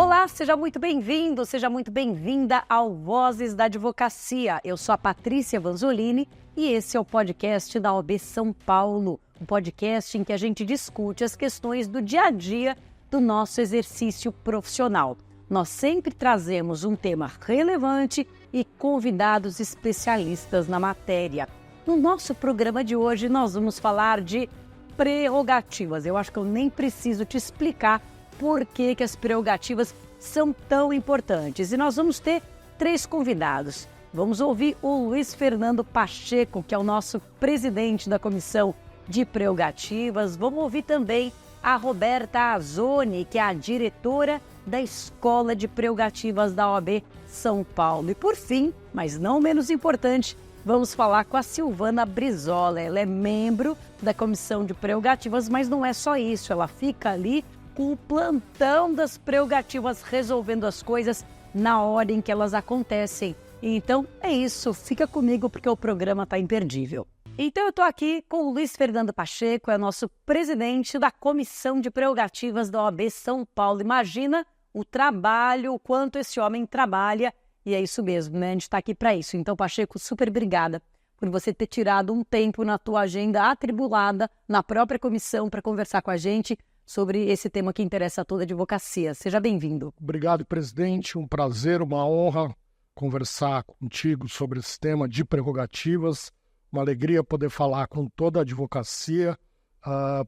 Olá, seja muito bem-vindo, seja muito bem-vinda ao Vozes da Advocacia. Eu sou a Patrícia Vanzolini e esse é o podcast da OAB São Paulo, um podcast em que a gente discute as questões do dia a dia do nosso exercício profissional. Nós sempre trazemos um tema relevante e convidados especialistas na matéria. No nosso programa de hoje, nós vamos falar de prerrogativas. Eu acho que eu nem preciso te explicar por que as prerrogativas são tão importantes. E nós vamos ter 3 convidados. Vamos ouvir o Luiz Fernando Pacheco, que é o nosso presidente da Comissão de Prerrogativas. Vamos ouvir também a Roberta Azzoni, que é a diretora da Escola de Prerrogativas da OAB São Paulo. E por fim, mas não menos importante, vamos falar com a Silvana Brizola. Ela é membro da Comissão de Prerrogativas, mas não é só isso, ela fica ali com o plantão das prerrogativas, resolvendo as coisas na hora em que elas acontecem. Então é isso, fica comigo porque o programa está imperdível. Então eu estou aqui com o Luiz Fernando Pacheco, é nosso presidente da Comissão de Prerrogativas da OAB São Paulo. Imagina o trabalho, o quanto esse homem trabalha, e é isso mesmo, né? A gente está aqui para isso. Então, Pacheco, super obrigada por você ter tirado um tempo na tua agenda atribulada, na própria comissão, para conversar com a gente sobre esse tema que interessa a toda a advocacia. Seja bem-vindo. Obrigado, presidente. Um prazer, uma honra conversar contigo sobre esse tema de prerrogativas. Uma alegria poder falar com toda a advocacia.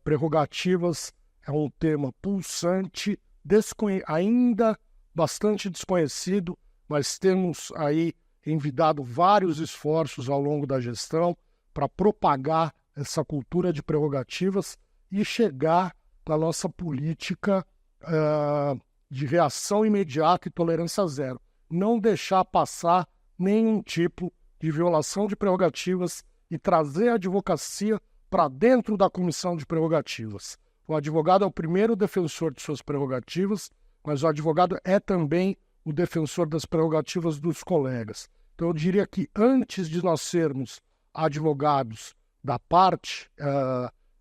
Prerrogativas é um tema pulsante, ainda bastante desconhecido, mas temos aí envidado vários esforços ao longo da gestão para propagar essa cultura de prerrogativas e chegar na nossa política de reação imediata e tolerância zero. Não deixar passar nenhum tipo de violação de prerrogativas e trazer a advocacia para dentro da comissão de prerrogativas. O advogado é o primeiro defensor de suas prerrogativas, mas o advogado é também o defensor das prerrogativas dos colegas. Então eu diria que antes de nós sermos advogados da parte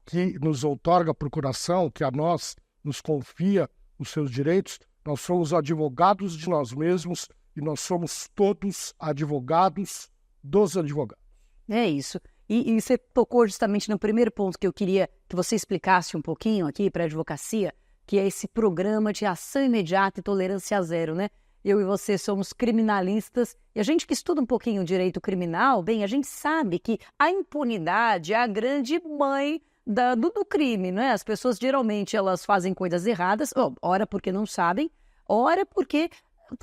que nos outorga a procuração, que a nós nos confia os seus direitos, nós somos advogados de nós mesmos e nós somos todos advogados dos advogados. É isso. E você tocou justamente no primeiro ponto que eu queria que você explicasse um pouquinho aqui para a advocacia, que é esse programa de ação imediata e tolerância zero, né? Eu e você somos criminalistas e a gente que estuda um pouquinho o direito criminal, bem, a gente sabe que a impunidade é a grande mãe do crime, né? As pessoas geralmente elas fazem coisas erradas, ora porque não sabem, ora porque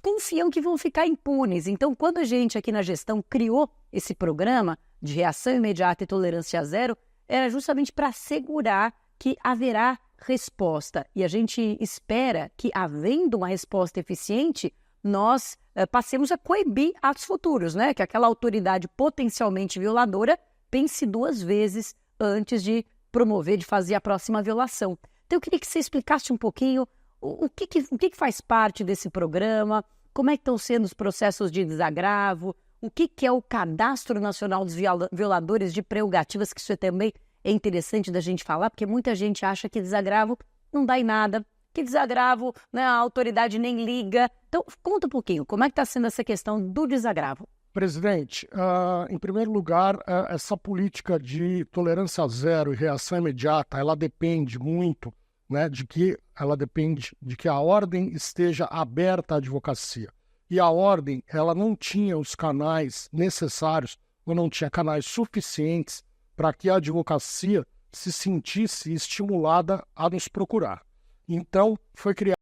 confiam que vão ficar impunes. Então, quando a gente aqui na gestão criou esse programa de reação imediata e tolerância zero, era justamente para assegurar que haverá resposta. E a gente espera que, havendo uma resposta eficiente, nós passemos a coibir atos futuros, né? Que aquela autoridade potencialmente violadora pense 2 vezes antes de promover, de fazer a próxima violação. Então, eu queria que você explicasse um pouquinho o que faz parte desse programa, como é que estão sendo os processos de desagravo, o que é o Cadastro Nacional dos Violadores de Prerrogativas, que isso também é interessante da gente falar, porque muita gente acha que desagravo não dá em nada, que desagravo, né, a autoridade nem liga. Então, conta um pouquinho, como é que está sendo essa questão do desagravo? Presidente, em primeiro lugar, essa política de tolerância zero e reação imediata, ela depende muito, né, de que a ordem esteja aberta à advocacia. E a ordem, ela não tinha os canais necessários, ou não tinha canais suficientes para que a advocacia se sentisse estimulada a nos procurar. Então, foi criada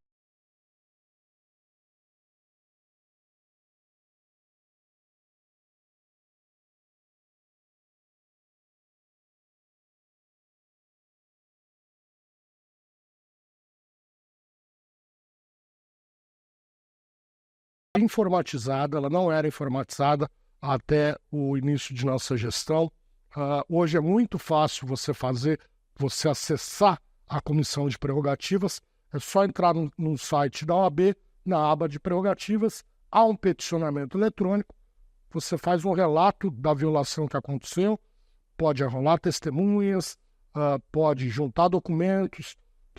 informatizada, ela não era informatizada até o início de nossa gestão. Hoje é muito fácil você acessar a comissão de prerrogativas, é só entrar no site da OAB, na aba de prerrogativas, há um peticionamento eletrônico, você faz um relato da violação que aconteceu, pode arrolar testemunhas, pode juntar documentos,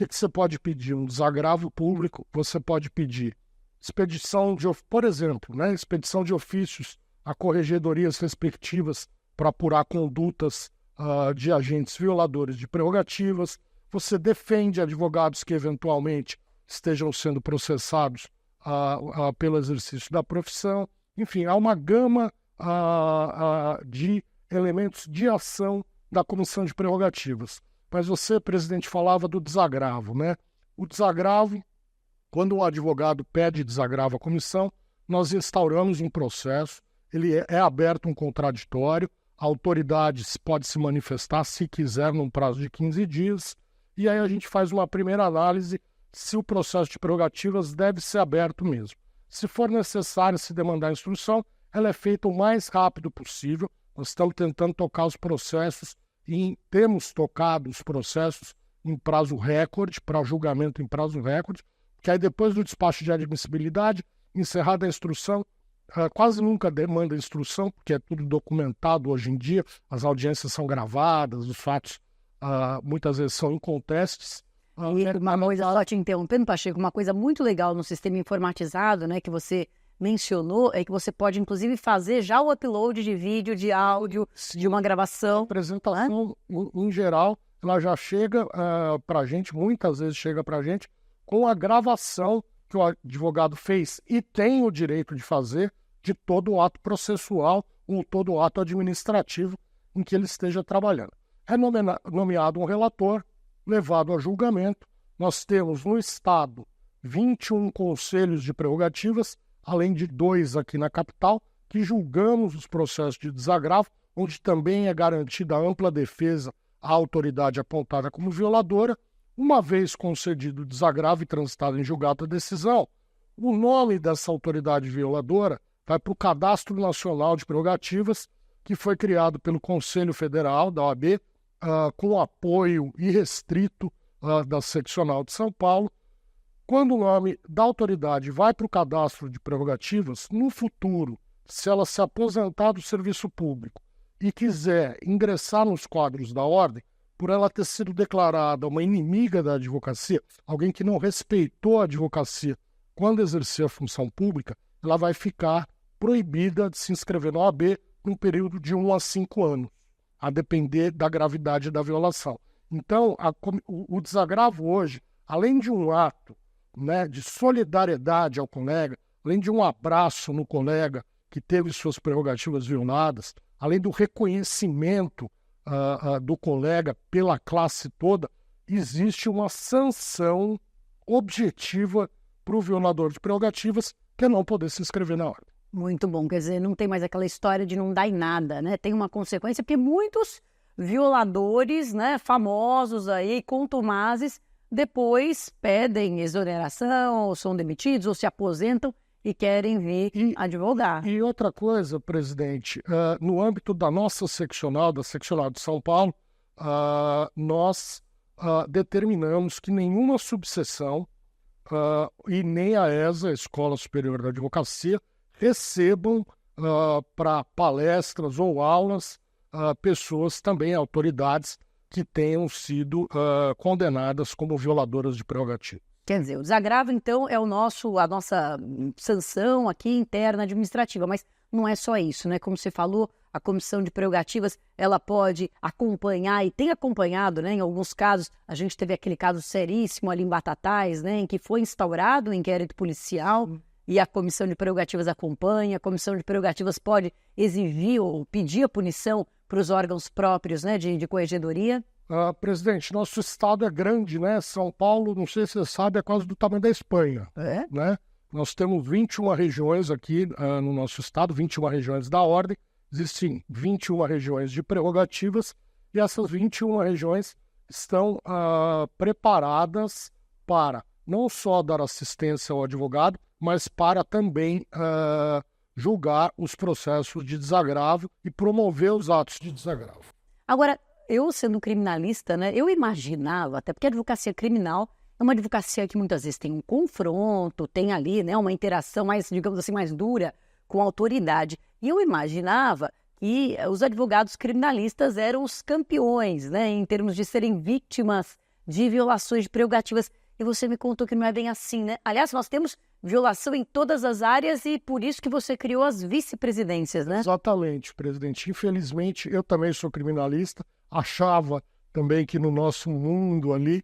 que você pode pedir? Um desagravo público, você pode pedir expedição de, por exemplo, né, expedição de ofícios a corregedorias respectivas para apurar condutas de agentes violadores de prerrogativas. Você defende advogados que eventualmente estejam sendo processados pelo exercício da profissão. Enfim, há uma gama de elementos de ação da Comissão de Prerrogativas. Mas você, presidente, falava do desagravo, né? O desagravo, quando um advogado pede desagravo à comissão, nós instauramos um processo, ele é aberto um contraditório, a autoridade pode se manifestar, se quiser, num prazo de 15 dias, e aí a gente faz uma primeira análise se o processo de prerrogativas deve ser aberto mesmo. Se for necessário se demandar instrução, ela é feita o mais rápido possível. Nós estamos tentando tocar os processos e temos tocado os processos em prazo recorde, para julgamento em prazo recorde, que aí depois do despacho de admissibilidade, encerrada a instrução, quase nunca demanda instrução, porque é tudo documentado hoje em dia, as audiências são gravadas, os fatos muitas vezes são incontestes. E uma coisa, só te interrompendo, Pacheco, uma coisa muito legal no sistema informatizado, né, que você mencionou, é que você pode, inclusive, fazer já o upload de vídeo, de áudio, de uma gravação. A apresentação, em geral, ela já chega para a gente, muitas vezes chega para a gente, com a gravação que o advogado fez e tem o direito de fazer de todo o ato processual ou todo o ato administrativo em que ele esteja trabalhando. É nomeado um relator, levado a julgamento. Nós temos no Estado 21 conselhos de prerrogativas, além de 2 aqui na capital, que julgamos os processos de desagravo, onde também é garantida a ampla defesa à autoridade apontada como violadora. Uma vez concedido o desagravo e transitado em julgado a decisão, o nome dessa autoridade violadora vai para o Cadastro Nacional de Prerrogativas, que foi criado pelo Conselho Federal da OAB, com apoio irrestrito da Seccional de São Paulo. Quando o nome da autoridade vai para o Cadastro de Prerrogativas, no futuro, se ela se aposentar do serviço público e quiser ingressar nos quadros da ordem, por ela ter sido declarada uma inimiga da advocacia, alguém que não respeitou a advocacia quando exercia a função pública, ela vai ficar proibida de se inscrever na OAB num período de 1 a 5 anos, a depender da gravidade da violação. Então, o desagravo hoje, além de um ato, né, de solidariedade ao colega, além de um abraço no colega que teve suas prerrogativas violadas, além do reconhecimento do colega pela classe toda, existe uma sanção objetiva para o violador de prerrogativas, que é não poder se inscrever na ordem. Muito bom, quer dizer, não tem mais aquela história de não dar em nada, né? Tem uma consequência, porque muitos violadores, né, famosos aí, contumazes, depois pedem exoneração, ou são demitidos, ou se aposentam e querem vir advogar. E outra coisa, presidente, no âmbito da nossa seccional, da seccional de São Paulo, nós determinamos que nenhuma subseção e nem a ESA, a Escola Superior da Advocacia, recebam para palestras ou aulas pessoas também, autoridades, que tenham sido condenadas como violadoras de prerrogativa. Quer dizer, o desagravo, então, é a nossa sanção aqui interna administrativa, mas não é só isso, né? Como você falou, a Comissão de Prerrogativas, ela pode acompanhar e tem acompanhado, né? Em alguns casos, a gente teve aquele caso seríssimo ali em Batatais, né? Em que foi instaurado um inquérito policial e a Comissão de Prerrogativas acompanha, a Comissão de Prerrogativas pode exigir ou pedir a punição para os órgãos próprios, né? De corregedoria. Presidente, nosso estado é grande, né? São Paulo, não sei se você sabe, é quase do tamanho da Espanha. Né? Nós temos 21 regiões aqui no nosso estado, 21 regiões da ordem. Existem 21 regiões de prerrogativas e essas 21 regiões estão preparadas para não só dar assistência ao advogado, mas para também julgar os processos de desagravo e promover os atos de desagravo. Agora, eu sendo criminalista, né, eu imaginava, até porque a advocacia criminal é uma advocacia que muitas vezes tem um confronto, tem ali, né, uma interação mais, digamos assim, mais dura com a autoridade. E eu imaginava que os advogados criminalistas eram os campeões, né, em termos de serem vítimas de violações de prerrogativas. E você me contou que não é bem assim, né? Aliás, nós temos violação em todas as áreas e por isso que você criou as vice-presidências, né? Exatamente, presidente. Infelizmente, eu também sou criminalista, achava também que no nosso mundo ali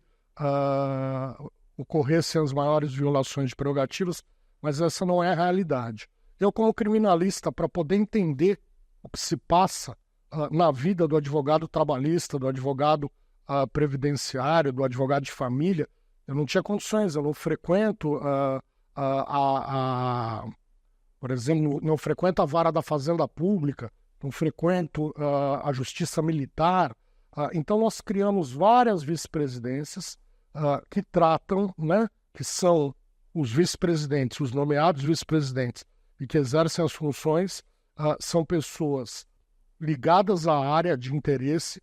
ocorressem as maiores violações de prerrogativas, mas essa não é a realidade. Eu, como criminalista, para poder entender o que se passa na vida do advogado trabalhista, do advogado previdenciário, do advogado de família, eu não tinha condições, eu não frequento, por exemplo, não frequento a vara da Fazenda Pública, não frequento a Justiça Militar. Então, nós criamos várias vice-presidências que tratam, né, que são os vice-presidentes, os nomeados vice-presidentes, e que exercem as funções, são pessoas ligadas à área de interesse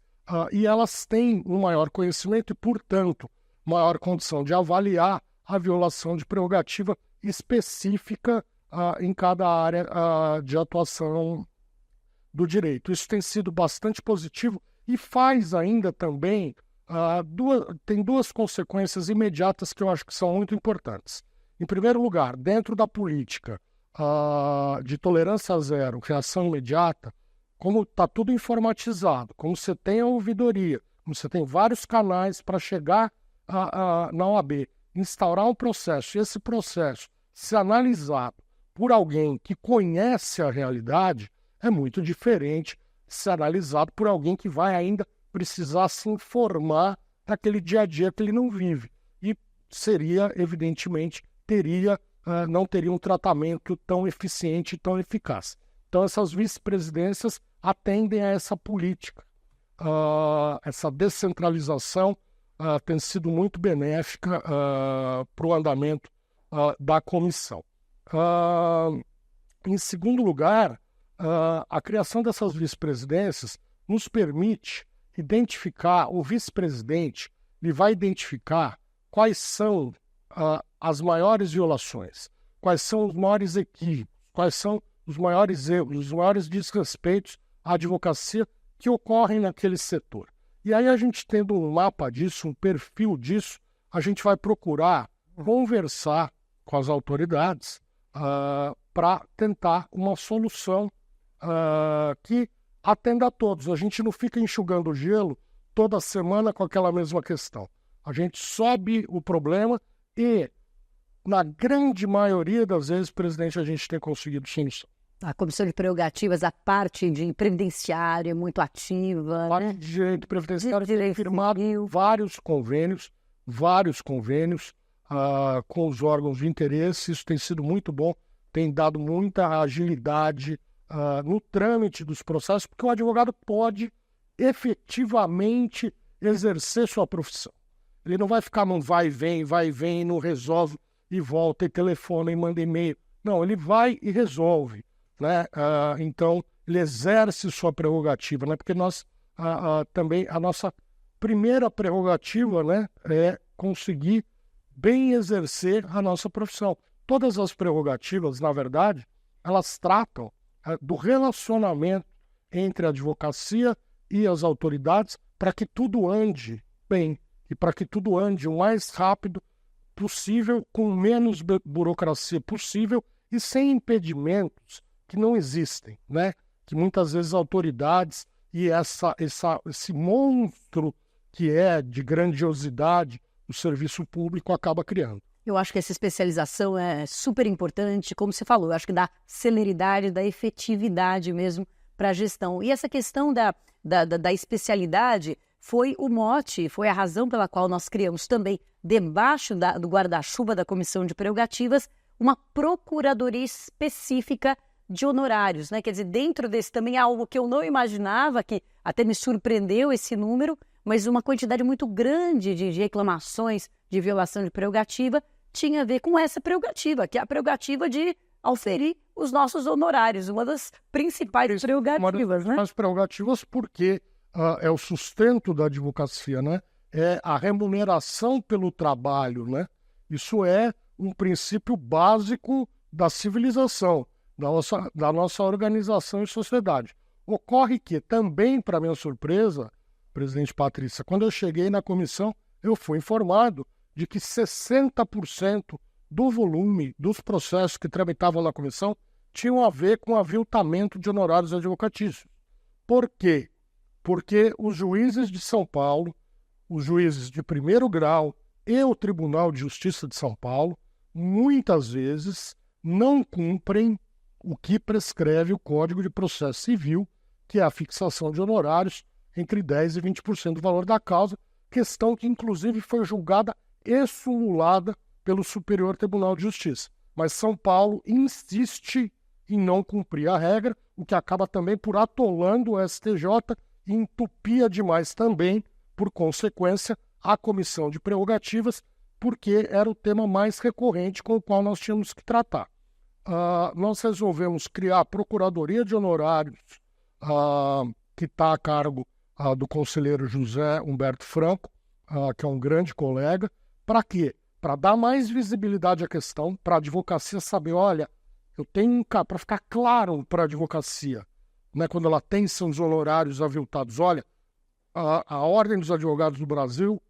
e elas têm um maior conhecimento e, portanto, maior condição de avaliar a violação de prerrogativa específica em cada área de atuação do direito. Isso tem sido bastante positivo e faz ainda também, tem duas consequências imediatas que eu acho que são muito importantes. Em primeiro lugar, dentro da política de tolerância zero, reação imediata, como está tudo informatizado, como você tem a ouvidoria, como você tem vários canais para chegar na OAB, instaurar um processo, e esse processo ser analisado por alguém que conhece a realidade, é muito diferente de ser analisado por alguém que vai ainda precisar se informar daquele dia a dia que ele não vive. E seria, evidentemente, não teria um tratamento tão eficiente e tão eficaz. Então, essas vice-presidências atendem a essa política. Essa descentralização tem sido muito benéfica para o andamento da comissão. Em segundo lugar, a criação dessas vice-presidências nos permite identificar, o vice-presidente ele vai identificar quais são as maiores violações, quais são os maiores equívocos, quais são os maiores erros, os maiores desrespeitos à advocacia que ocorrem naquele setor. E aí a gente tendo um mapa disso, um perfil disso, a gente vai procurar conversar com as autoridades para tentar uma solução que atenda a todos. A gente não fica enxugando o gelo toda semana com aquela mesma questão. A gente sobe o problema e, na grande maioria das vezes, presidente, a gente tem conseguido solução. A Comissão de Prerrogativas, a parte de previdenciário é muito ativa. A parte de direito previdenciário tem firmado vários convênios com os órgãos de interesse. Isso tem sido muito bom, tem dado muita agilidade no trâmite dos processos, porque o advogado pode efetivamente exercer sua profissão. Ele não vai ficar num vai e vem, não resolve e volta, e telefona e manda e-mail. Não, ele vai e resolve, né? Então, ele exerce sua prerrogativa, né? Porque nós também, a nossa primeira prerrogativa, né, é conseguir bem exercer a nossa profissão. Todas as prerrogativas, na verdade, elas tratam do relacionamento entre a advocacia e as autoridades para que tudo ande bem e para que tudo ande o mais rápido possível, com menos burocracia possível e sem impedimentos que não existem, né? Que muitas vezes autoridades e esse monstro que é de grandiosidade o serviço público acaba criando. Eu acho que essa especialização é super importante, como você falou, eu acho que dá celeridade, dá efetividade mesmo para a gestão. E essa questão da especialidade foi o mote, foi a razão pela qual nós criamos também, debaixo do guarda-chuva da Comissão de Prerrogativas, uma procuradoria específica de honorários, né? Quer dizer, dentro desse também algo que eu não imaginava, que até me surpreendeu esse número, mas uma quantidade muito grande de reclamações de violação de prerrogativa tinha a ver com essa prerrogativa, que é a prerrogativa de auferir os nossos honorários, uma das principais prerrogativas, né? As prerrogativas porque é o sustento da advocacia, né? É a remuneração pelo trabalho, né? Isso é um princípio básico da civilização, da nossa organização e sociedade. Ocorre que também, para minha surpresa, presidente Patrícia, quando eu cheguei na comissão, eu fui informado de que 60% do volume dos processos que tramitavam na comissão tinham a ver com aviltamento de honorários advocatícios. Por quê? Porque os juízes de São Paulo, os juízes de primeiro grau e o Tribunal de Justiça de São Paulo, muitas vezes não cumprem o que prescreve o Código de Processo Civil, que é a fixação de honorários entre 10% e 20% do valor da causa, questão que inclusive foi julgada e simulada pelo Superior Tribunal de Justiça. Mas São Paulo insiste em não cumprir a regra, o que acaba também por atolando o STJ e entupia demais também, por consequência, a Comissão de Prerrogativas, porque era o tema mais recorrente com o qual nós tínhamos que tratar. Nós resolvemos criar a Procuradoria de Honorários, que está a cargo do conselheiro José Humberto Franco, que é um grande colega. Para quê? Para dar mais visibilidade à questão, para a advocacia saber, olha, eu tenho para ficar claro para a advocacia, né, quando ela tem seus honorários aviltados, olha, a Ordem dos Advogados do Brasil,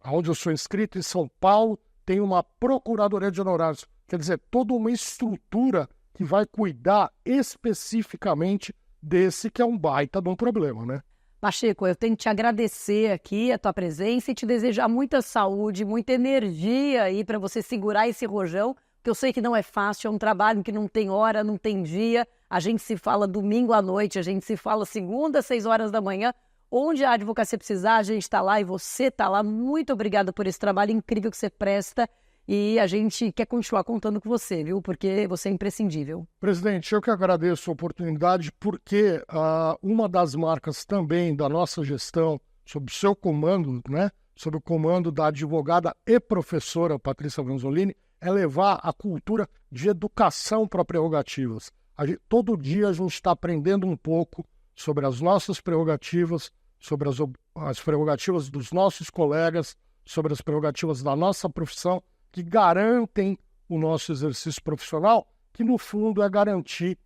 onde eu sou inscrito, em São Paulo, tem uma Procuradoria de Honorários, quer dizer, toda uma estrutura que vai cuidar especificamente desse que é um baita de um problema, né? Pacheco, eu tenho que te agradecer aqui a tua presença e te desejar muita saúde, muita energia aí para você segurar esse rojão, que eu sei que não é fácil, é um trabalho que não tem hora, não tem dia. A gente se fala domingo à noite, a gente se fala segunda, 6 horas da manhã. Onde a advocacia precisar, a gente está lá e você está lá. Muito obrigada por esse trabalho incrível que você presta. E a gente quer continuar contando com você, viu? Porque você é imprescindível. Presidente, eu que agradeço a oportunidade, porque uma das marcas também da nossa gestão, sob o seu comando, né, sob o comando da advogada e professora Patrícia Vanzolini, é levar a cultura de educação para prerrogativas. Todo dia a gente está aprendendo um pouco sobre as nossas prerrogativas, sobre as prerrogativas dos nossos colegas, sobre as prerrogativas da nossa profissão, que garantem o nosso exercício profissional, que no fundo é garantir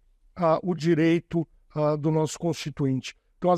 o direito do nosso constituinte. Então,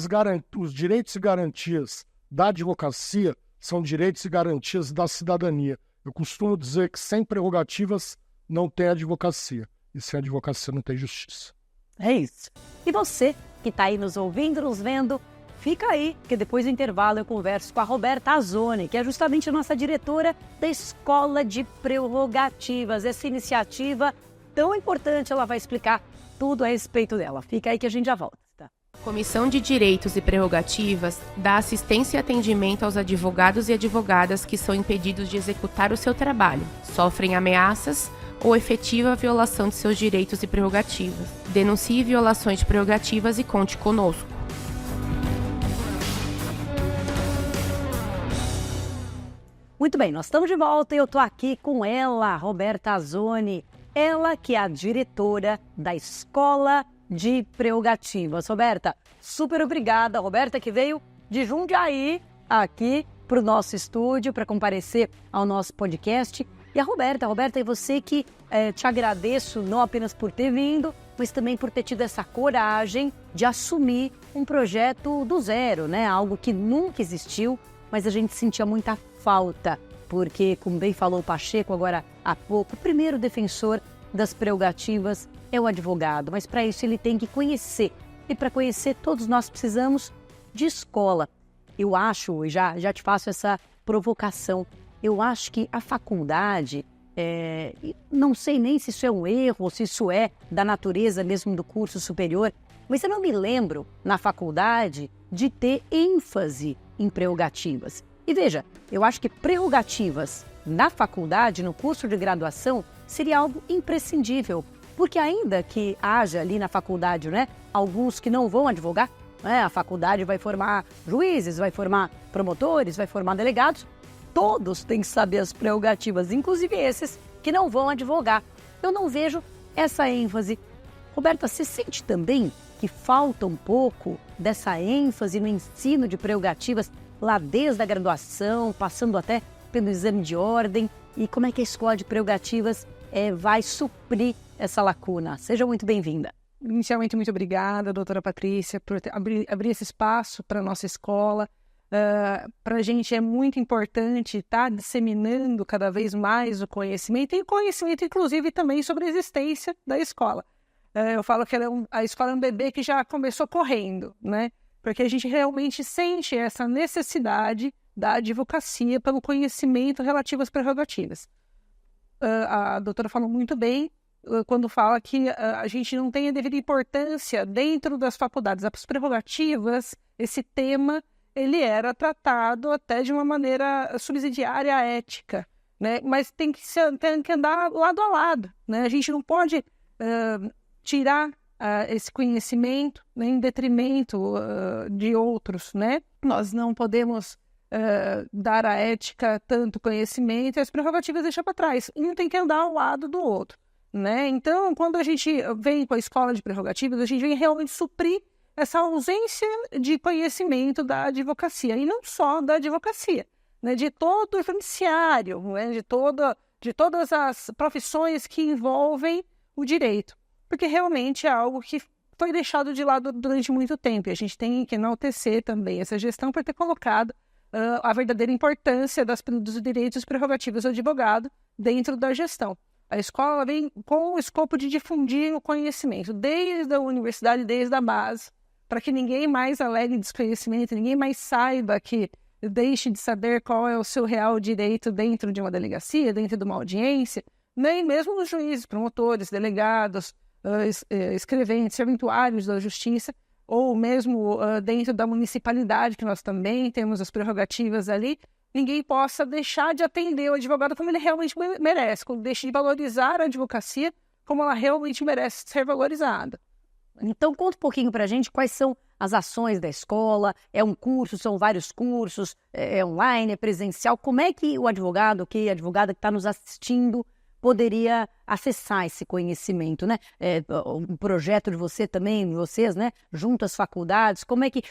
os direitos e garantias da advocacia são direitos e garantias da cidadania. Eu costumo dizer que sem prerrogativas não tem advocacia, e sem advocacia não tem justiça. É isso. E você que está aí nos ouvindo, nos vendo, fica aí, que depois do intervalo eu converso com a Roberta Azzoni, que é justamente a nossa diretora da Escola de Prerrogativas. Essa iniciativa tão importante, ela vai explicar tudo a respeito dela. Fica aí que a gente já volta. Comissão de Direitos e Prerrogativas dá assistência e atendimento aos advogados e advogadas que são impedidos de executar o seu trabalho, sofrem ameaças ou efetiva violação de seus direitos e prerrogativas. Denuncie violações de prerrogativas e conte conosco. Muito bem, nós estamos de volta e eu estou aqui com ela, Roberta Azzoni. Ela que é a diretora da Escola de Prerrogativas. Roberta, super obrigada. Roberta que veio de Jundiaí aqui para o nosso estúdio para comparecer ao nosso podcast. E a Roberta, é você que te agradeço não apenas por ter vindo, mas também por ter tido essa coragem de assumir um projeto do zero, né? Algo que nunca existiu, mas a gente sentia muita falta, porque, como bem falou o Pacheco agora há pouco, o primeiro defensor das prerrogativas é o advogado, mas para isso ele tem que conhecer. E para conhecer, todos nós precisamos de escola. Eu acho, e já te faço essa provocação, eu acho que a faculdade, não sei nem se isso é um erro ou se isso é da natureza mesmo do curso superior, mas eu não me lembro na faculdade de ter ênfase em prerrogativas. E veja, eu acho que prerrogativas na faculdade, no curso de graduação, seria algo imprescindível, porque ainda que haja ali na faculdade, né, alguns que não vão advogar, né, a faculdade vai formar juízes, vai formar promotores, vai formar delegados, todos têm que saber as prerrogativas, inclusive esses que não vão advogar. Eu não vejo essa ênfase. Roberta, você sente também que falta um pouco dessa ênfase no ensino de prerrogativas lá desde a graduação, passando até pelo exame de ordem? E como é que a Escola de Prerrogativas vai suprir essa lacuna? Seja muito bem-vinda. Inicialmente, muito obrigada, doutora Patrícia, por abrir esse espaço para a nossa escola. Para a gente é muito importante estar disseminando cada vez mais o conhecimento, e conhecimento, inclusive, também sobre a existência da escola. Eu falo que a escola é um bebê que já começou correndo, né? Porque a gente realmente sente essa necessidade da advocacia pelo conhecimento relativo às prerrogativas. A doutora falou muito bem quando fala que a gente não tem a devida importância dentro das faculdades. As prerrogativas, esse tema, ele era tratado até de uma maneira subsidiária à ética, né? Mas tem que andar lado a lado, né? A gente não pode tirar esse conhecimento, né, em detrimento de outros, né? Nós não podemos dar à ética tanto conhecimento e as prerrogativas deixar para trás. Um tem que andar ao lado do outro, né? Então, quando a gente vem com a escola de prerrogativas, a gente vem realmente suprir essa ausência de conhecimento da advocacia, e não só da advocacia, né? De todo o judiciário, né? de todas as profissões que envolvem o direito, porque realmente é algo que foi deixado de lado durante muito tempo, e a gente tem que enaltecer também essa gestão por ter colocado a verdadeira importância dos direitos e prerrogativas do advogado dentro da gestão. A escola vem com o escopo de difundir o conhecimento, desde a universidade, desde a base, para que ninguém mais alegue desconhecimento, ninguém mais saiba que deixe de saber qual é o seu real direito dentro de uma delegacia, dentro de uma audiência, nem mesmo os juízes, promotores, delegados, escreventes, serventuários da justiça, ou mesmo dentro da municipalidade, que nós também temos as prerrogativas ali, ninguém possa deixar de atender o advogado como ele realmente merece, deixe de valorizar a advocacia como ela realmente merece ser valorizada. Então, conta um pouquinho para a gente quais são as ações da escola. É um curso, são vários cursos, é online, é presencial? Como é que o advogado, a advogada que está nos assistindo poderia acessar esse conhecimento, né? O projeto de vocês, né? Junto às faculdades,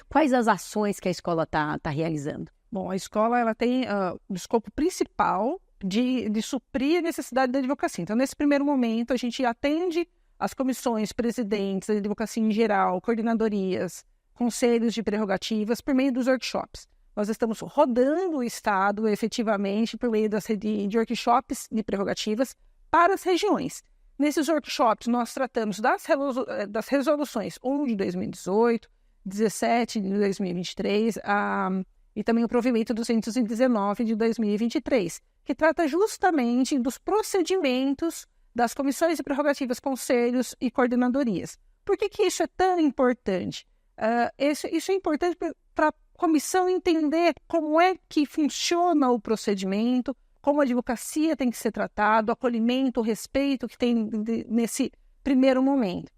quais as ações que a escola está realizando? Bom, a escola ela tem o escopo principal de suprir a necessidade da advocacia. Então, nesse primeiro momento, a gente atende as comissões, presidentes, a advocacia em geral, coordenadorias, conselhos de prerrogativas, por meio dos workshops. Nós estamos rodando o Estado, efetivamente, por meio de workshops de prerrogativas para as regiões. Nesses workshops, nós tratamos das resoluções 1 de 2018, 17 de 2023, e também o provimento 219 de 2023, que trata justamente dos procedimentos das comissões de prerrogativas, conselhos e coordenadorias. Por que isso é tão importante? Isso é importante para a comissão entender como é que funciona o procedimento, como a advocacia tem que ser tratado, o acolhimento, o respeito que tem nesse primeiro momento.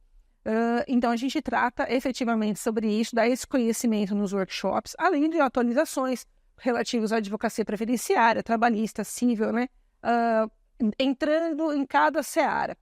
Então, a gente trata efetivamente sobre isso, dá esse conhecimento nos workshops, além de atualizações relativas à advocacia previdenciária, trabalhista, civil, né? Entrando em cada seara.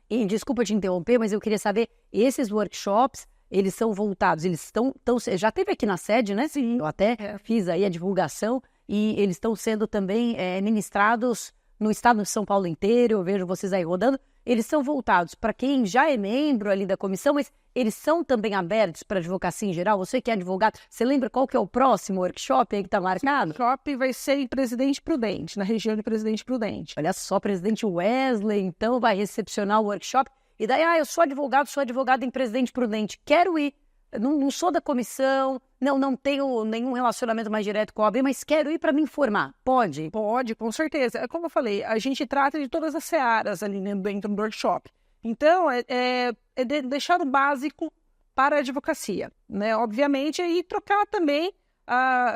E desculpa te interromper, mas eu queria saber, esses workshops, eles são voltados, eles estão já teve aqui na sede, né? Sim. Eu até fiz aí a divulgação, e eles estão sendo também ministrados no estado de São Paulo inteiro, eu vejo vocês aí rodando. Eles são voltados para quem já é membro ali da comissão, mas eles são também abertos para a advocacia em geral? Você que é advogado, você lembra qual que é o próximo workshop aí que está marcado? O workshop vai ser em Presidente Prudente, na região de Presidente Prudente. Olha só, presidente Wesley, então, vai recepcionar o workshop. E daí, eu sou advogado em Presidente Prudente, quero ir. Não sou da comissão, não tenho nenhum relacionamento mais direto com a OAB, mas quero ir para me informar. Pode? Pode, com certeza. Como eu falei, a gente trata de todas as searas ali dentro do workshop. Então, deixar o básico para a advocacia, né? Obviamente, e trocar também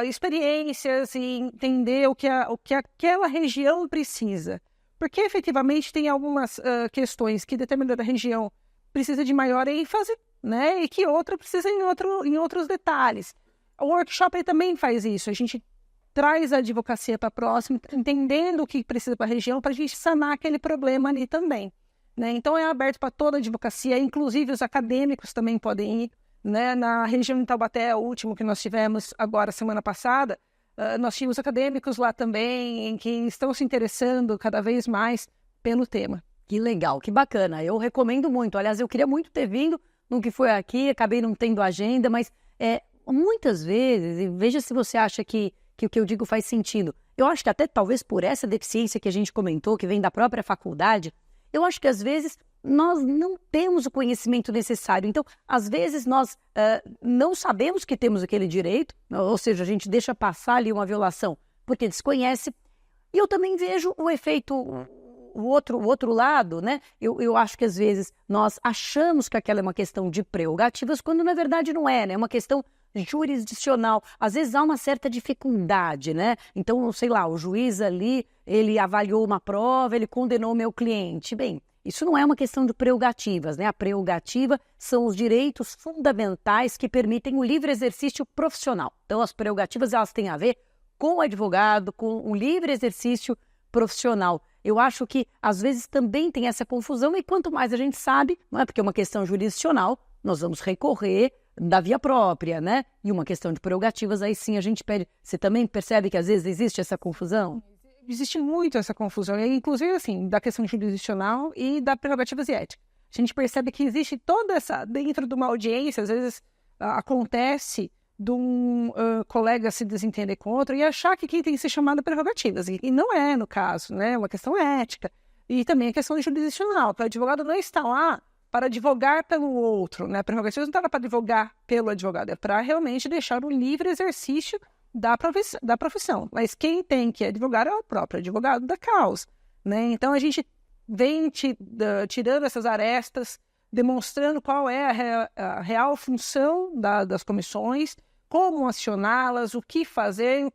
experiências e entender o que aquela região precisa. Porque, efetivamente, tem algumas questões que determinada região precisa de maior ênfase, né? E que outra precisa em outros detalhes. O workshop também faz isso. A gente traz a advocacia para próximo, entendendo o que precisa para a região, para a gente sanar aquele problema ali também, né? Então, é aberto para toda a advocacia, inclusive os acadêmicos também podem ir, né? Na região de Taubaté, o último que nós tivemos agora, semana passada, nós tínhamos acadêmicos lá também, que estão se interessando cada vez mais pelo tema. Que legal, que bacana. Eu recomendo muito. Aliás, eu queria muito ter vindo no que foi aqui, acabei não tendo agenda, mas muitas vezes, e veja se você acha que o que eu digo faz sentido, eu acho que até talvez por essa deficiência que a gente comentou, que vem da própria faculdade, eu acho que às vezes nós não temos o conhecimento necessário. Então, às vezes nós não sabemos que temos aquele direito, ou seja, a gente deixa passar ali uma violação porque desconhece. E eu também vejo o efeito, o outro lado, né? Eu acho que às vezes nós achamos que aquela é uma questão de prerrogativas, quando na verdade não é, né? É uma questão jurisdicional. Às vezes há uma certa dificuldade, né? Então, sei lá, o juiz ali, ele avaliou uma prova, ele condenou o meu cliente. Bem, isso não é uma questão de prerrogativas, né? A prerrogativa são os direitos fundamentais que permitem o livre exercício profissional. Então, as prerrogativas, elas têm a ver com o advogado, com o livre exercício profissional. Eu acho que, às vezes, também tem essa confusão, e quanto mais a gente sabe, não é porque é uma questão jurisdicional, nós vamos recorrer da via própria, né? E uma questão de prerrogativas, aí sim a gente pede. Você também percebe que, às vezes, existe essa confusão? Existe muito essa confusão, inclusive, assim, da questão jurisdicional e da prerrogativas e ética. A gente percebe que existe toda essa, dentro de uma audiência, às vezes acontece de um colega se desentender com outro e achar que quem tem que ser chamado é prerrogativas. E não é, no caso, né? É uma questão ética. E também a questão jurisdicional. O advogado não está lá para advogar pelo outro, né? A prerrogativa não está lá para advogar pelo advogado, é para realmente deixar o livre exercício da profissão. Mas quem tem que advogar é o próprio advogado da causa, né? Então a gente vem tirando essas arestas, demonstrando qual é a real função das comissões, como acioná-las, o que fazer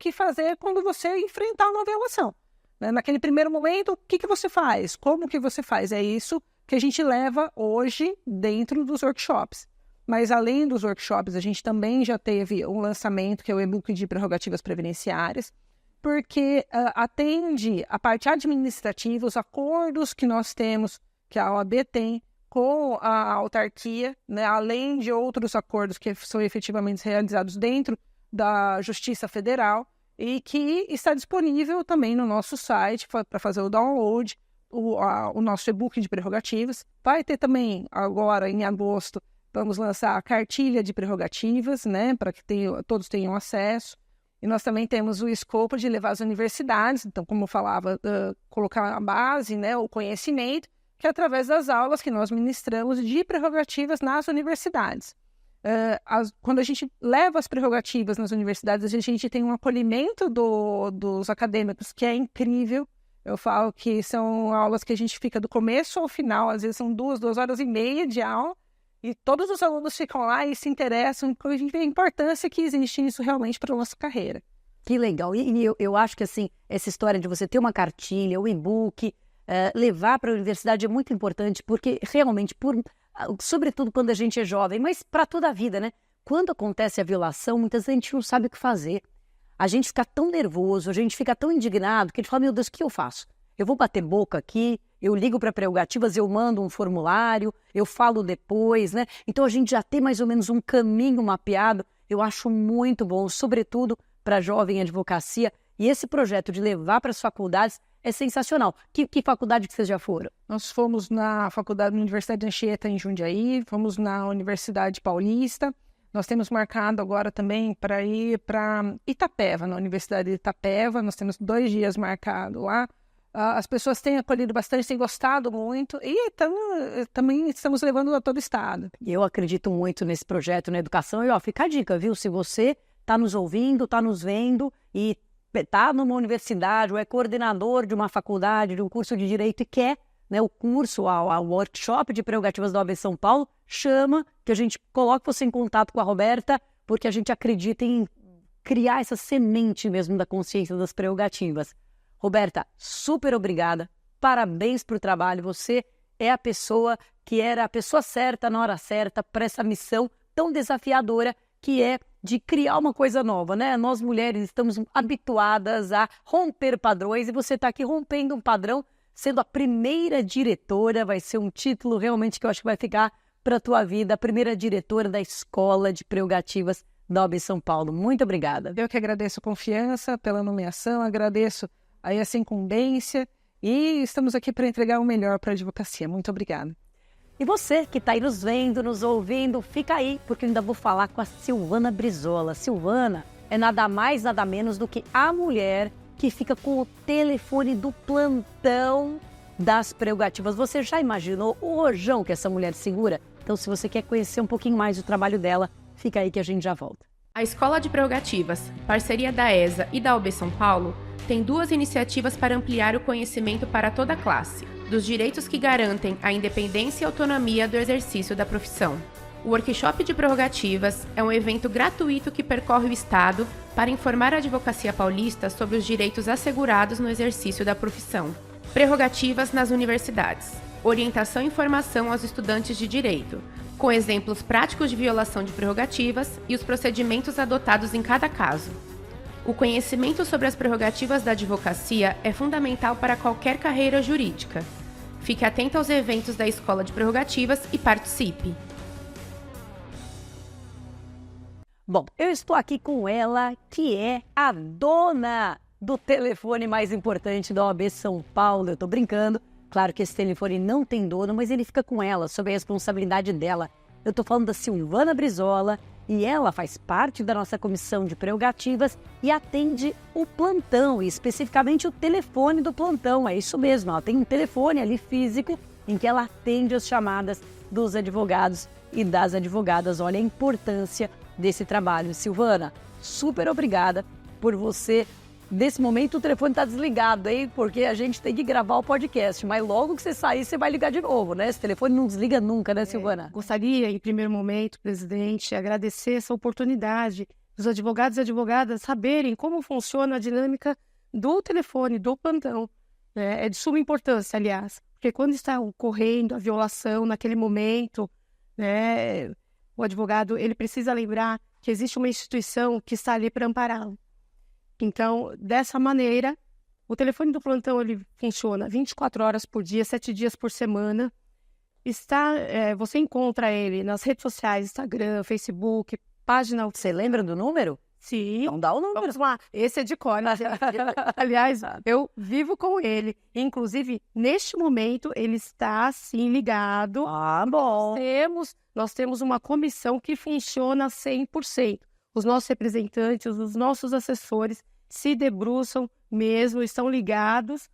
quando você enfrentar uma violação, né? Naquele primeiro momento, o que você faz? Como que você faz? É isso que a gente leva hoje dentro dos workshops. Mas além dos workshops, a gente também já teve um lançamento, que é o e-book de prerrogativas previdenciárias, porque atende a parte administrativa, os acordos que nós temos, que a OAB tem com a autarquia, né, além de outros acordos que são efetivamente realizados dentro da Justiça Federal, e que está disponível também no nosso site para fazer o download, o nosso e-book de prerrogativas. Vai ter também, agora em agosto, vamos lançar a cartilha de prerrogativas, né, para que todos tenham acesso. E nós também temos o escopo de levar às universidades, então, como eu falava, colocar a base, né, o conhecimento, que é através das aulas que nós ministramos de prerrogativas nas universidades. Quando a gente leva as prerrogativas nas universidades, a gente tem um acolhimento dos acadêmicos que é incrível. Eu falo que são aulas que a gente fica do começo ao final, às vezes são 2 horas e meia de aula, e todos os alunos ficam lá e se interessam, e a gente vê a importância que existe isso realmente para a nossa carreira. Que legal. E eu acho que, assim, essa história de você ter uma cartilha, o e-book, levar para a universidade é muito importante, porque realmente, sobretudo quando a gente é jovem, mas para toda a vida, né? Quando acontece a violação, muitas vezes a gente não sabe o que fazer. A gente fica tão nervoso, a gente fica tão indignado, que a gente fala, meu Deus, o que eu faço? Eu vou bater boca aqui, eu ligo para prerrogativas, eu mando um formulário, eu falo depois, né? Então a gente já tem mais ou menos um caminho mapeado. Eu acho muito bom, sobretudo para a jovem advocacia. E esse projeto de levar para as faculdades é sensacional. Que faculdade que vocês já foram? Nós fomos na Universidade de Anchieta, em Jundiaí, fomos na Universidade Paulista. Nós temos marcado agora também para ir para Itapeva, na Universidade de Itapeva. Nós temos 2 dias marcados lá. As pessoas têm acolhido bastante, têm gostado muito, e também estamos levando a todo o estado. Eu acredito muito nesse projeto na educação, e fica a dica, viu? Se você está nos ouvindo, está nos vendo e está numa universidade ou é coordenador de uma faculdade, de um curso de Direito e quer, né, o curso, o workshop de prerrogativas da OAB São Paulo, chama, que a gente coloque você em contato com a Roberta, porque a gente acredita em criar essa semente mesmo da consciência das prerrogativas. Roberta, super obrigada, parabéns por trabalho, você é a pessoa que era a pessoa certa na hora certa para essa missão tão desafiadora que é de criar uma coisa nova, né? Nós mulheres estamos habituadas a romper padrões e você está aqui rompendo um padrão, sendo a primeira diretora, vai ser um título realmente que eu acho que vai ficar para a tua vida, a primeira diretora da Escola de Prerrogativas da OAB São Paulo. Muito obrigada. Eu que agradeço a confiança pela nomeação, agradeço aí essa incumbência e estamos aqui para entregar o melhor para a advocacia. Muito obrigada. E você que está aí nos vendo, nos ouvindo, fica aí, porque eu ainda vou falar com a Silvana Brizola. Silvana é nada mais, nada menos do que a mulher que fica com o telefone do plantão das prerrogativas. Você já imaginou o rojão que essa mulher segura? Então, se você quer conhecer um pouquinho mais do trabalho dela, fica aí que a gente já volta. A Escola de Prerrogativas, parceria da ESA e da OAB São Paulo, tem 2 iniciativas para ampliar o conhecimento para toda a classe, dos direitos que garantem a independência e autonomia do exercício da profissão. O Workshop de Prerrogativas é um evento gratuito que percorre o Estado para informar a advocacia paulista sobre os direitos assegurados no exercício da profissão. Prerrogativas nas universidades. Orientação e informação aos estudantes de direito, com exemplos práticos de violação de prerrogativas e os procedimentos adotados em cada caso. O conhecimento sobre as prerrogativas da advocacia é fundamental para qualquer carreira jurídica. Fique atento aos eventos da Escola de Prerrogativas e participe! Bom, eu estou aqui com ela, que é a dona do telefone mais importante da OAB São Paulo. Eu estou brincando, claro que esse telefone não tem dono, mas ele fica com ela, sob a responsabilidade dela. Eu estou falando da Silvana Brizola e ela faz parte da nossa comissão de prerrogativas e atende o plantão, e especificamente o telefone do plantão. É isso mesmo, ela tem um telefone ali físico em que ela atende as chamadas dos advogados e das advogadas. Olha a importância desse trabalho. Silvana, super obrigada por você. Nesse momento o telefone está desligado, hein? Porque a gente tem que gravar o podcast, mas logo que você sair, você vai ligar de novo, né? Esse telefone não desliga nunca, né, Silvana? Gostaria, em primeiro momento, presidente, agradecer essa oportunidade dos advogados e advogadas saberem como funciona a dinâmica do telefone, do plantão. É de suma importância, aliás, porque quando está ocorrendo a violação naquele momento, né, o advogado ele precisa lembrar que existe uma instituição que está ali para ampará-lo. Então, dessa maneira, o telefone do plantão ele funciona 24 horas por dia, 7 dias por semana. Você encontra ele nas redes sociais, Instagram, Facebook, página... Você lembra do número? Sim. Então dá o número. Vamos lá. Esse é de cor. Aliás, eu vivo com ele. Inclusive, neste momento, ele está, assim, ligado. Ah, bom. Nós temos uma comissão que funciona 100%. Os nossos representantes, os nossos assessores se debruçam mesmo, estão ligados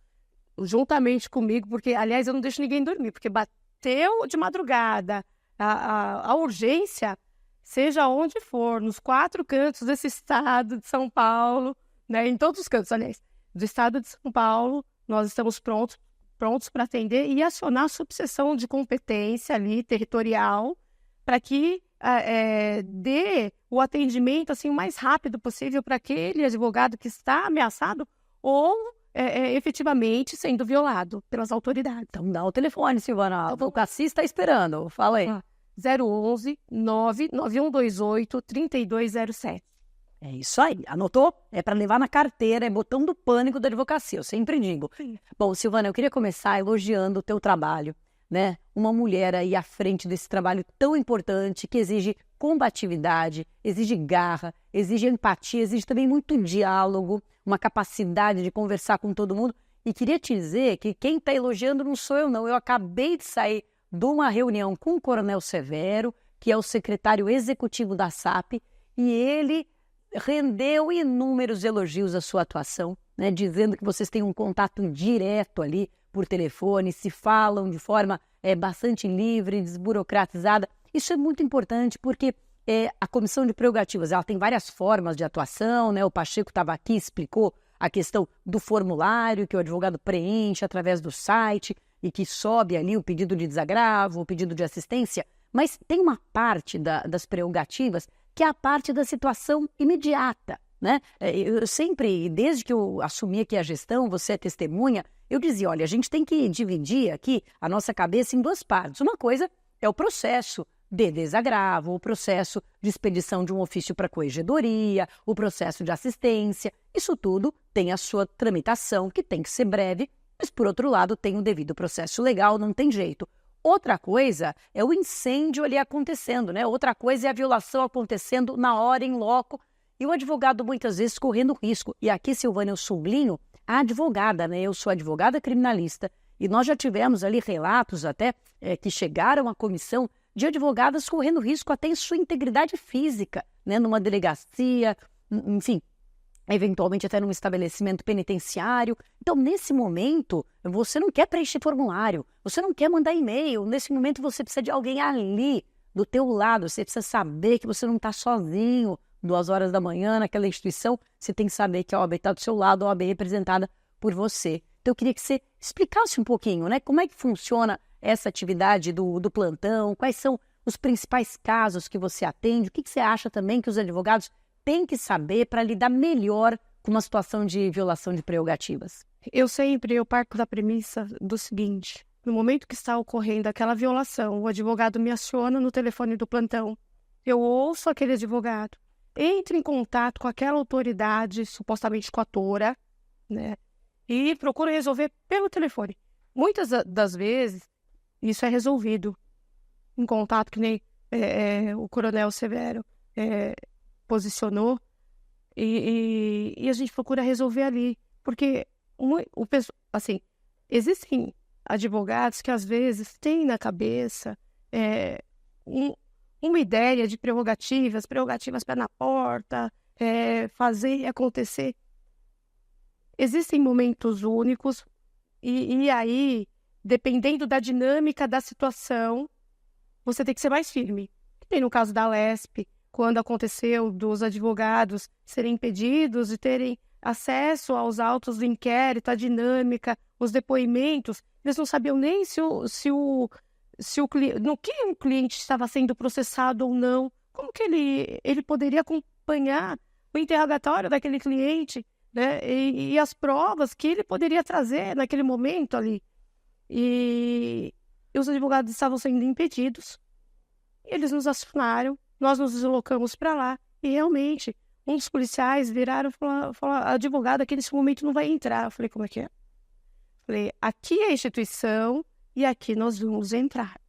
juntamente comigo, porque, aliás, eu não deixo ninguém dormir, porque bateu de madrugada a urgência, seja onde for, nos 4 cantos desse estado de São Paulo, né, em todos os cantos, aliás, do estado de São Paulo, nós estamos prontos para atender e acionar a subseção de competência ali, territorial, para que dê o atendimento assim, o mais rápido possível para aquele advogado que está ameaçado ou efetivamente sendo violado pelas autoridades. Então dá o telefone, Silvana. O Cassi está esperando. Fala aí. 011 99128 3207. É isso aí. Anotou? É para levar na carteira, é botão do pânico da advocacia, eu sempre digo. Sim. Bom, Silvana, eu queria começar elogiando o teu trabalho, né? Uma mulher aí à frente desse trabalho tão importante que exige combatividade, exige garra, exige empatia, exige também muito diálogo, uma capacidade de conversar com todo mundo. E queria te dizer que quem está elogiando não sou eu, não. Eu acabei de sair de uma reunião com o Coronel Severo, que é o secretário executivo da SAP, e ele rendeu inúmeros elogios à sua atuação, né, dizendo que vocês têm um contato direto ali por telefone, se falam de forma bastante livre, desburocratizada. Isso é muito importante porque a Comissão de Prerrogativas ela tem várias formas de atuação, né? O Pacheco estava aqui, explicou a questão do formulário que o advogado preenche através do site e que sobe ali o pedido de desagravo, o pedido de assistência, mas tem uma parte das prerrogativas que é a parte da situação imediata, né? Eu sempre, desde que eu assumi aqui a gestão, você é testemunha, eu dizia, olha, a gente tem que dividir aqui a nossa cabeça em 2 partes. Uma coisa é o processo de desagravo, o processo de expedição de um ofício para a corregedoria, o processo de assistência. Isso tudo tem a sua tramitação, que tem que ser breve, mas, por outro lado, tem o devido processo legal, não tem jeito. Outra coisa é o incêndio ali acontecendo, né? Outra coisa é a violação acontecendo na hora, em loco, e o advogado muitas vezes correndo risco. E aqui, Silvana, eu sublinho a advogada, né? Eu sou advogada criminalista E nós já tivemos ali relatos até que chegaram à comissão de advogadas correndo risco até em sua integridade física, né, numa delegacia, enfim, eventualmente até num estabelecimento penitenciário. Então, nesse momento, você não quer preencher formulário, você não quer mandar e-mail, nesse momento você precisa de alguém ali do teu lado, você precisa saber que você não está sozinho, 2 horas da manhã naquela instituição, você tem que saber que a OAB está do seu lado, a OAB representada por você. Então, eu queria que você explicasse um pouquinho, né, como é que funciona essa atividade do plantão, quais são os principais casos que você atende, o que você acha também que os advogados têm que saber para lidar melhor com uma situação de violação de prerrogativas. Eu parto da premissa do seguinte: no momento que está ocorrendo aquela violação, o advogado me aciona no telefone do plantão, eu ouço aquele advogado, entro em contato com aquela autoridade, supostamente coatora, né, e procuro resolver pelo telefone. Muitas das vezes, isso é resolvido em contato, que nem o Coronel Severo posicionou, e a gente procura resolver ali, porque assim, existem advogados que às vezes têm na cabeça uma ideia de prerrogativas pé na porta, fazer acontecer. Existem momentos únicos e aí, dependendo da dinâmica da situação, você tem que ser mais firme. Tem no caso da Lesp, quando aconteceu dos advogados serem impedidos de terem acesso aos autos do inquérito, a dinâmica, os depoimentos, eles não sabiam nem no que o cliente estava sendo processado ou não, como que ele poderia acompanhar o interrogatório daquele cliente, né? E as provas que ele poderia trazer naquele momento ali. E os advogados estavam sendo impedidos, eles nos acionaram, nós nos deslocamos para lá e realmente um dos policiais viraram e falaram: a advogada aqui nesse momento não vai entrar. Eu falei: como é que é? Falei: aqui é a instituição e aqui nós vamos entrar.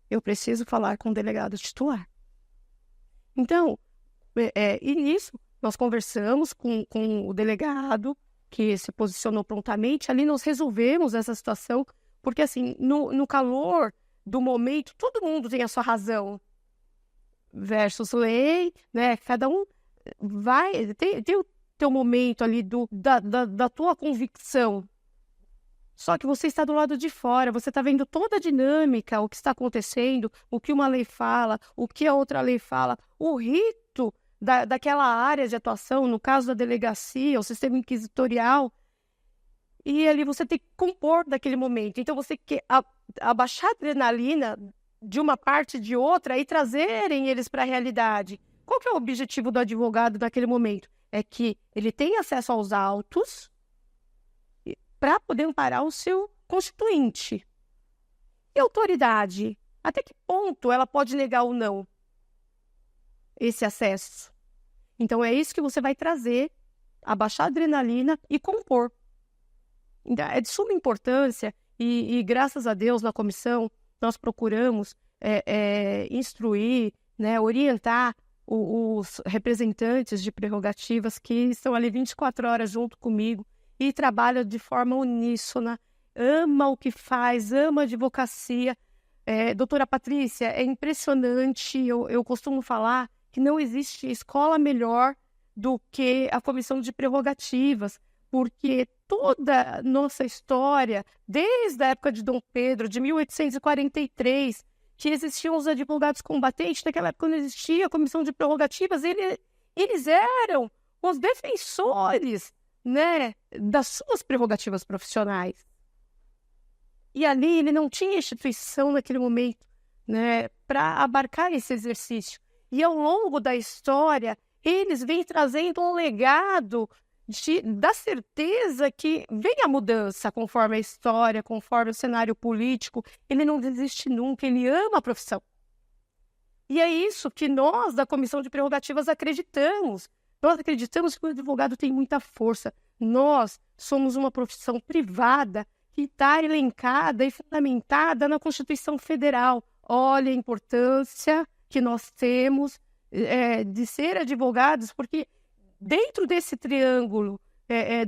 Eu preciso falar com o delegado titular. Então, e nisso nós conversamos com o delegado, que se posicionou prontamente. Ali nós resolvemos essa situação, porque assim, no calor do momento, todo mundo tem a sua razão versus lei, né? Cada um tem o teu momento ali da tua convicção. Só que você está do lado de fora, você está vendo toda a dinâmica, o que está acontecendo, o que uma lei fala, o que a outra lei fala, o rito daquela área de atuação, no caso da delegacia, o sistema inquisitorial. E ali você tem que compor daquele momento. Então você quer abaixar a adrenalina de uma parte e de outra e trazerem eles para a realidade. Qual que é o objetivo do advogado naquele momento? É que ele tenha acesso aos autos para poder amparar o seu constituinte. E a autoridade? Até que ponto ela pode negar ou não esse acesso? Então é isso que você vai trazer, abaixar a adrenalina e compor. Então, é de suma importância e graças a Deus na comissão nós procuramos instruir, né, orientar os representantes de prerrogativas que estão ali 24 horas junto comigo e trabalham de forma uníssona, ama o que faz, ama a advocacia. Doutora Patrícia, é impressionante, eu costumo falar que não existe escola melhor do que a comissão de prerrogativas, porque toda a nossa história, desde a época de Dom Pedro, de 1843, que existiam os advogados combatentes, naquela época não existia a comissão de prerrogativas, eles eram os defensores, né, das suas prerrogativas profissionais. E ali ele não tinha instituição naquele momento, né, para abarcar esse exercício. E ao longo da história, eles vêm trazendo um legado da certeza que vem a mudança conforme a história, conforme o cenário político. Ele não desiste nunca, ele ama a profissão. E é isso que nós, da Comissão de Prerrogativas, acreditamos. Nós acreditamos que o advogado tem muita força. Nós somos uma profissão privada que está elencada e fundamentada na Constituição Federal. Olha a importância que nós temos de ser advogados, porque dentro desse triângulo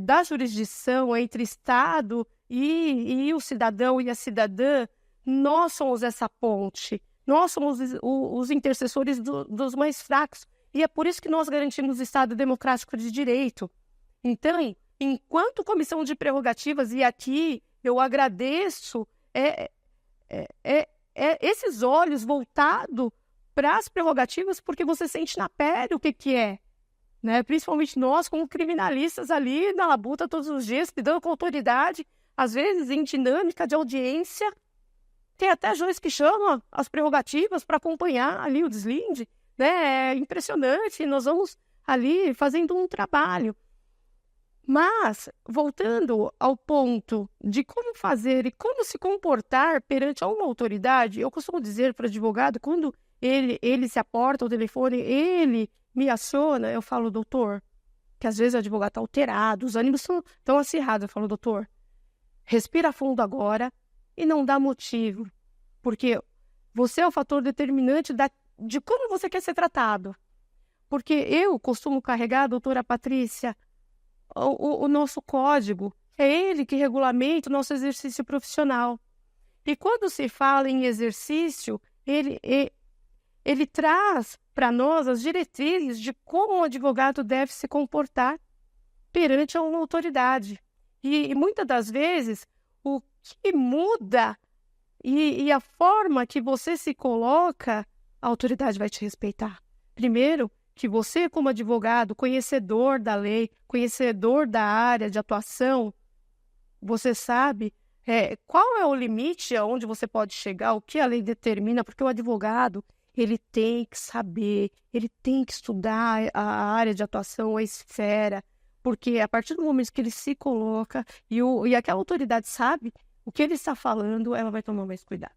da jurisdição entre Estado e o cidadão e a cidadã, nós somos essa ponte, nós somos os intercessores dos mais fracos. E é por isso que nós garantimos o Estado democrático de direito. Então, enquanto comissão de prerrogativas, e aqui eu agradeço esses olhos voltados para as prerrogativas, porque você sente na pele o que é. Né? Principalmente nós, como criminalistas ali na labuta todos os dias, lidando com autoridade, às vezes em dinâmica de audiência. Tem até juiz que chama as prerrogativas para acompanhar ali o deslinde. Né? É impressionante, nós vamos ali fazendo um trabalho. Mas, voltando ao ponto de como fazer e como se comportar perante uma autoridade, eu costumo dizer para o advogado, quando ele se aporta ao telefone, ele me aciona, eu falo, doutor, que às vezes o advogado está alterado, os ânimos estão acirrados, eu falo, doutor, respira fundo agora e não dá motivo, porque você é o fator determinante de como você quer ser tratado. Porque eu costumo carregar, doutora Patrícia, o nosso código, é ele que regulamenta o nosso exercício profissional. E quando se fala em exercício, ele traz para nós as diretrizes de como o advogado deve se comportar perante uma autoridade. E muitas das vezes, o que muda e a forma que você se coloca, a autoridade vai te respeitar. Primeiro, que você, como advogado, conhecedor da lei, conhecedor da área de atuação, você sabe qual é o limite aonde você pode chegar, o que a lei determina, porque o advogado, ele tem que saber, ele tem que estudar a área de atuação, a esfera, porque a partir do momento que ele se coloca e aquela autoridade sabe o que ele está falando, ela vai tomar mais cuidado.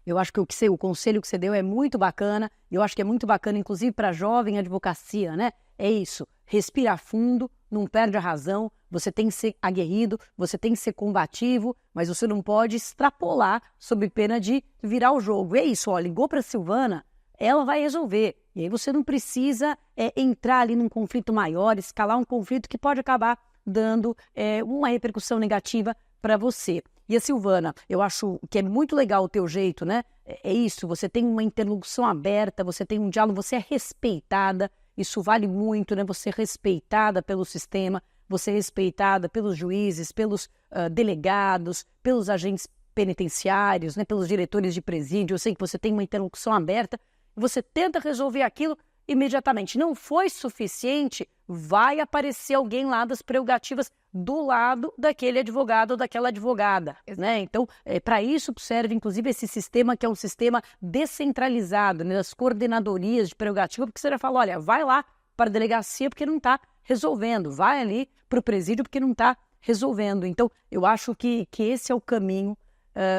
Eu acho que o conselho que você deu é muito bacana, e eu acho que é muito bacana, inclusive, para a jovem advocacia, né? É isso, respira fundo, não perde a razão, você tem que ser aguerrido, você tem que ser combativo, mas você não pode extrapolar sob pena de virar o jogo. É isso, ó, ligou para a Silvana, ela vai resolver. E aí você não precisa entrar ali num conflito maior, escalar um conflito que pode acabar dando uma repercussão negativa para você. E a Silvana, eu acho que é muito legal o teu jeito, né? É isso, você tem uma interlocução aberta, você tem um diálogo, você é respeitada, isso vale muito, né? Você é respeitada pelo sistema, você é respeitada pelos juízes, pelos delegados, pelos agentes penitenciários, né? Pelos diretores de presídio. Eu sei que você tem uma interlocução aberta, você tenta resolver aquilo imediatamente. Não foi suficiente, vai aparecer alguém lá das prerrogativas do lado daquele advogado ou daquela advogada, né? Então, para isso serve, inclusive, esse sistema que é um sistema descentralizado, né? Das coordenadorias de prerrogativa, porque você já fala, olha, vai lá para a delegacia porque não está resolvendo, vai ali para o presídio porque não está resolvendo. Então, eu acho que esse é o caminho.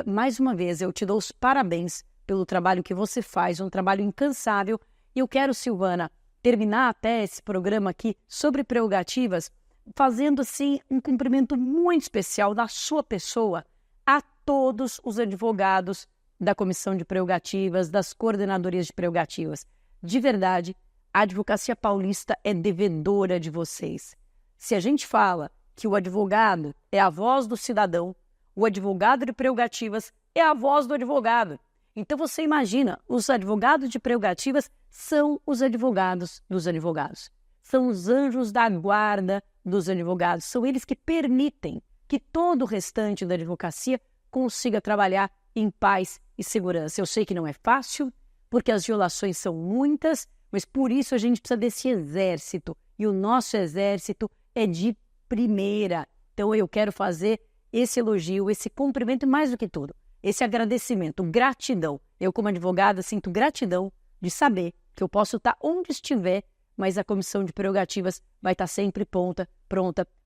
Mais uma vez, eu te dou os parabéns pelo trabalho que você faz, um trabalho incansável. E eu quero, Silvana, terminar até esse programa aqui sobre prerrogativas, fazendo, assim, um cumprimento muito especial da sua pessoa a todos os advogados da Comissão de Prerrogativas, das coordenadorias de prerrogativas. De verdade, a Advocacia Paulista é devedora de vocês. Se a gente fala que o advogado é a voz do cidadão, o advogado de prerrogativas é a voz do advogado. Então você imagina, os advogados de prerrogativas são os advogados dos advogados. São os anjos da guarda dos advogados. São eles que permitem que todo o restante da advocacia consiga trabalhar em paz e segurança. Eu sei que não é fácil, porque as violações são muitas, mas por isso a gente precisa desse exército. E o nosso exército é de primeira. Então eu quero fazer esse elogio, esse cumprimento e mais do que tudo, esse agradecimento, gratidão. Eu, como advogada, sinto gratidão de saber que eu posso estar onde estiver, mas a Comissão de Prerrogativas vai estar sempre pronta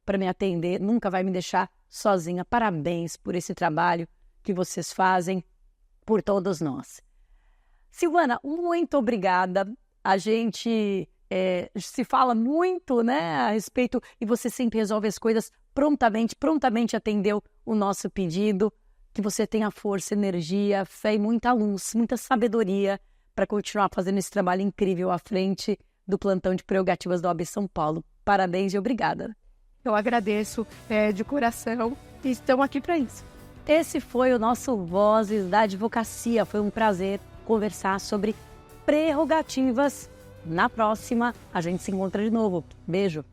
para me atender, nunca vai me deixar sozinha. Parabéns por esse trabalho que vocês fazem por todos nós. Silvana, muito obrigada. A gente se fala muito, né, a respeito, e você sempre resolve as coisas prontamente atendeu o nosso pedido. Que você tenha força, energia, fé e muita luz, muita sabedoria para continuar fazendo esse trabalho incrível à frente do plantão de prerrogativas da OAB São Paulo. Parabéns e obrigada. Eu agradeço de coração e estamos aqui para isso. Esse foi o nosso Vozes da Advocacia. Foi um prazer conversar sobre prerrogativas. Na próxima, a gente se encontra de novo. Beijo!